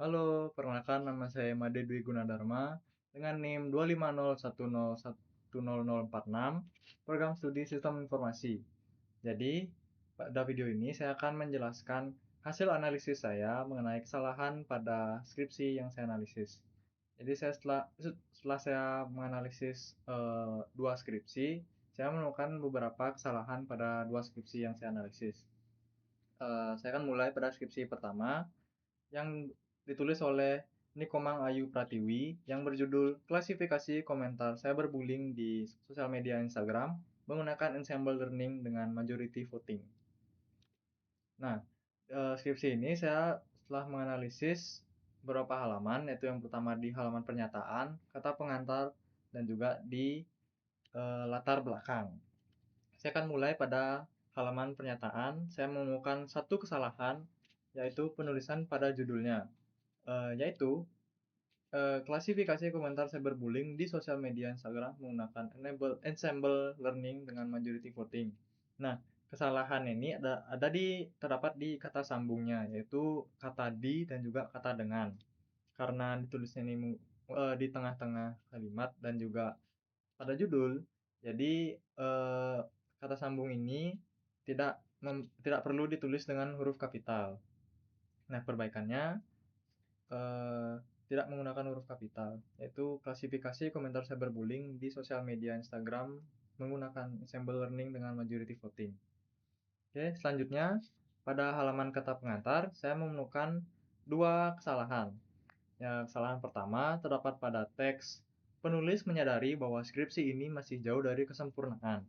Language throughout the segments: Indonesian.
Halo, perkenalkan nama saya Made Dwi Gunadarma dengan NIM 25010110046, program studi Sistem Informasi. Jadi, pada video ini saya akan menjelaskan hasil analisis saya mengenai kesalahan pada skripsi yang saya analisis. Jadi setelah saya menganalisis dua skripsi, saya menemukan beberapa kesalahan pada dua skripsi yang saya analisis. Saya akan mulai pada skripsi pertama yang ditulis oleh Nikomang Ayu Pratiwi yang berjudul Klasifikasi Komentar Cyberbullying di Sosial Media Instagram menggunakan Ensemble Learning dengan Majority Voting. Nah, skripsi ini saya setelah menganalisis beberapa halaman, yaitu yang pertama di halaman pernyataan, kata pengantar, dan juga di latar belakang. Saya akan mulai pada halaman pernyataan. Saya menemukan satu kesalahan, yaitu penulisan pada judulnya, yaitu klasifikasi komentar cyberbullying di sosial media Instagram menggunakan ensemble learning dengan majority voting. Nah, kesalahan ini terdapat di kata sambungnya, yaitu kata di dan juga kata dengan. Karena ditulisnya ini di tengah-tengah kalimat dan juga pada judul, jadi kata sambung ini tidak perlu ditulis dengan huruf kapital. Nah, perbaikannya eh, tidak menggunakan huruf kapital, yaitu klasifikasi komentar cyberbullying di sosial media Instagram menggunakan ensemble learning dengan majority voting. Oke, selanjutnya pada halaman kata pengantar saya menemukan dua kesalahan. Kesalahan pertama terdapat pada teks penulis menyadari bahwa skripsi ini masih jauh dari kesempurnaan.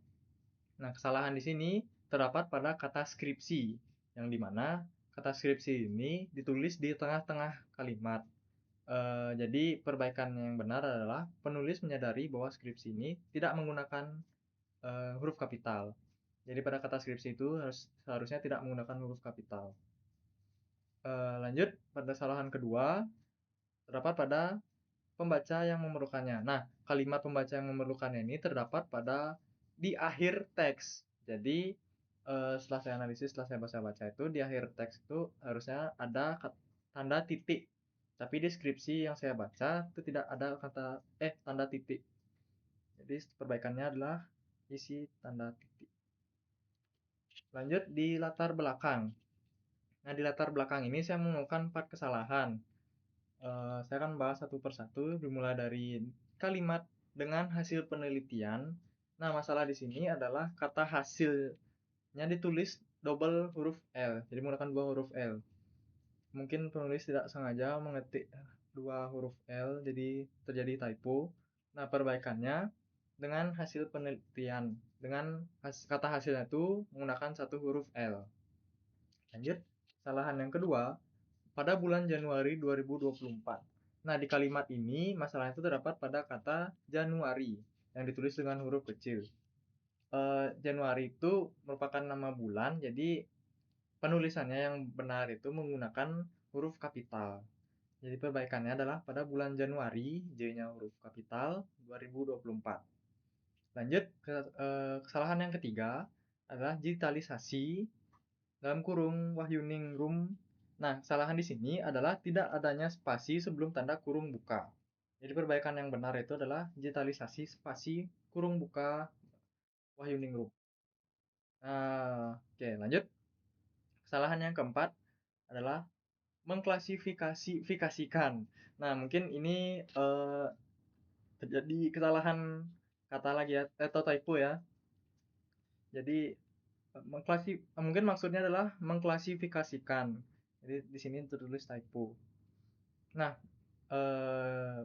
Nah, kesalahan di sini terdapat pada kata skripsi, yang dimana kata skripsi ini ditulis di tengah-tengah kalimat. Jadi perbaikan yang benar adalah penulis menyadari bahwa skripsi ini tidak menggunakan huruf kapital. Jadi pada kata skripsi itu seharusnya tidak menggunakan huruf kapital. Lanjut pada kesalahan kedua terdapat pada pembaca yang memerlukannya. Nah, kalimat pembaca yang memerlukannya ini terdapat pada di akhir teks. Jadi setelah saya analisis, setelah saya baca-baca itu di akhir teks itu harusnya ada tanda titik. Tapi di deskripsi yang saya baca itu tidak ada tanda titik. Jadi perbaikannya adalah isi tanda titik. Lanjut di latar belakang. Nah, di latar belakang ini saya menemukan 4 kesalahan. Saya akan bahas satu persatu, dimulai dari kalimat dengan hasil penelitian. Nah, masalah di sini adalah kata hasilnya ditulis double huruf L, jadi menggunakan dua huruf L. Mungkin penulis tidak sengaja mengetik dua huruf L, jadi terjadi typo. Nah, perbaikannya dengan hasil penelitian, dengan kata hasilnya itu menggunakan satu huruf L. Lanjut, kesalahan yang kedua, pada bulan Januari 2024. Nah, di kalimat ini masalah itu terdapat pada kata Januari yang ditulis dengan huruf kecil. Januari itu merupakan nama bulan, jadi penulisannya yang benar itu menggunakan huruf kapital. Jadi perbaikannya adalah pada bulan Januari, J-nya huruf kapital 2024. Lanjut ke kesalahan yang ketiga adalah digitalisasi dalam kurung Wahyuningrum. Nah, kesalahan di sini adalah tidak adanya spasi sebelum tanda kurung buka. Jadi perbaikan yang benar itu adalah digitalisasi spasi kurung buka Wahyuningrum. Oke, lanjut. Kesalahan yang keempat adalah mengklasifikasikan. Nah, mungkin ini terjadi kesalahan kata lagi ya, atau typo ya. Jadi mungkin maksudnya adalah mengklasifikasikan. Jadi di sini tertulis typo. Nah, eh,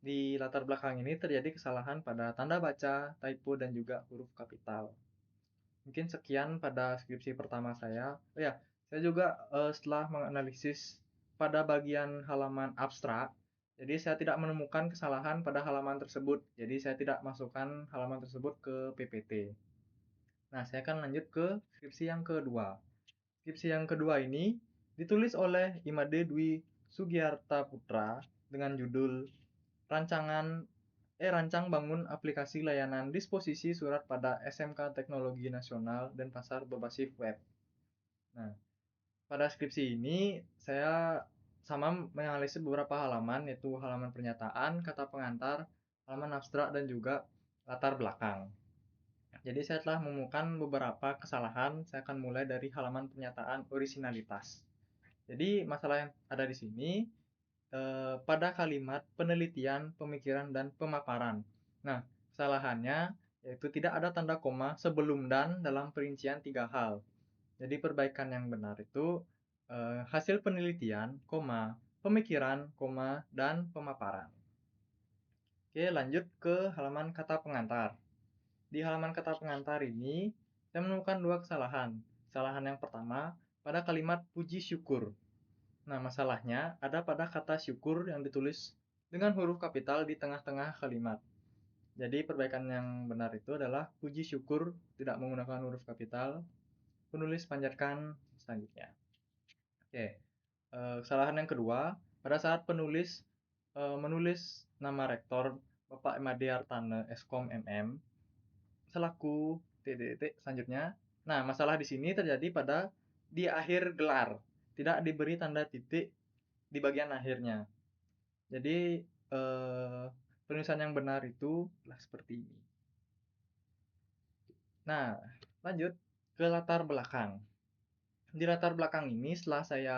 di latar belakang ini terjadi kesalahan pada tanda baca, typo, dan juga huruf kapital. Mungkin sekian pada skripsi pertama saya. Oh ya, saya juga setelah menganalisis pada bagian halaman abstrak, jadi saya tidak menemukan kesalahan pada halaman tersebut. Jadi saya tidak masukkan halaman tersebut ke PPT. Nah, saya akan lanjut ke skripsi yang kedua. Skripsi yang kedua ini ditulis oleh Imade Dwi Sugiarta Putra dengan judul Rancang bangun aplikasi layanan disposisi surat pada SMK Teknologi Nasional dan Pasar berbasis web. Nah, pada skripsi ini saya sama menganalisis beberapa halaman, yaitu halaman pernyataan, kata pengantar, halaman abstrak, dan juga latar belakang. Jadi saya telah menemukan beberapa kesalahan. Saya akan mulai dari halaman pernyataan orisinalitas. Jadi masalah yang ada di sini pada kalimat penelitian, pemikiran, dan pemaparan. Nah, kesalahannya yaitu tidak ada tanda koma sebelum dan dalam perincian 3 hal. Jadi perbaikan yang benar itu hasil penelitian, koma, pemikiran, koma, dan pemaparan. Oke, lanjut ke halaman kata pengantar. Di halaman kata pengantar ini, saya menemukan 2 kesalahan. Kesalahan yang pertama, pada kalimat puji syukur. Nah, masalahnya ada pada kata syukur yang ditulis dengan huruf kapital di tengah-tengah kalimat. Jadi perbaikan yang benar itu adalah puji syukur tidak menggunakan huruf kapital, penulis panjatkan selanjutnya. Oke, kesalahan yang kedua, pada saat penulis menulis nama rektor Bapak Made Artane Eskom MM selaku titik selanjutnya. Nah, masalah di sini terjadi pada di akhir gelar, tidak diberi tanda titik di bagian akhirnya. Jadi penulisan yang benar itu lah seperti ini. Nah, lanjut ke latar belakang. Di latar belakang ini setelah saya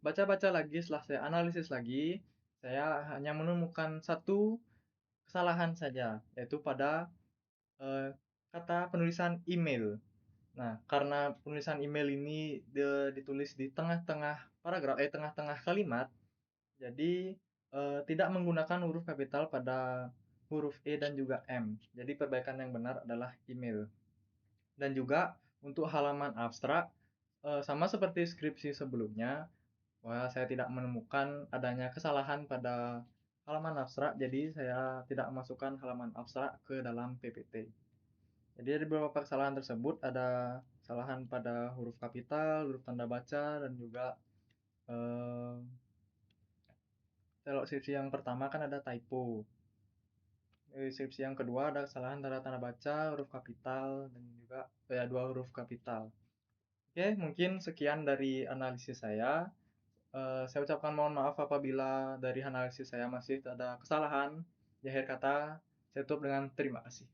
baca-baca lagi, setelah saya analisis lagi, saya hanya menemukan satu kesalahan saja, yaitu pada kata penulisan email. Nah, karena penulisan email ini ditulis di tengah-tengah paragraf, tengah-tengah kalimat, jadi tidak menggunakan huruf kapital pada huruf E dan juga M. Jadi perbaikan yang benar adalah email. Dan juga untuk halaman abstrak, sama seperti skripsi sebelumnya, saya tidak menemukan adanya kesalahan pada halaman abstrak, jadi saya tidak memasukkan halaman abstrak ke dalam PPT. Jadi dari beberapa kesalahan tersebut ada kesalahan pada huruf kapital, huruf tanda baca, dan juga eh, kalau skripsi yang pertama kan ada typo. Skripsi yang kedua ada kesalahan tanda baca, huruf kapital, dan juga dua huruf kapital. Oke, mungkin sekian dari analisis saya. Saya ucapkan mohon maaf apabila dari analisis saya masih ada kesalahan. Di akhir kata, saya tutup dengan terima kasih.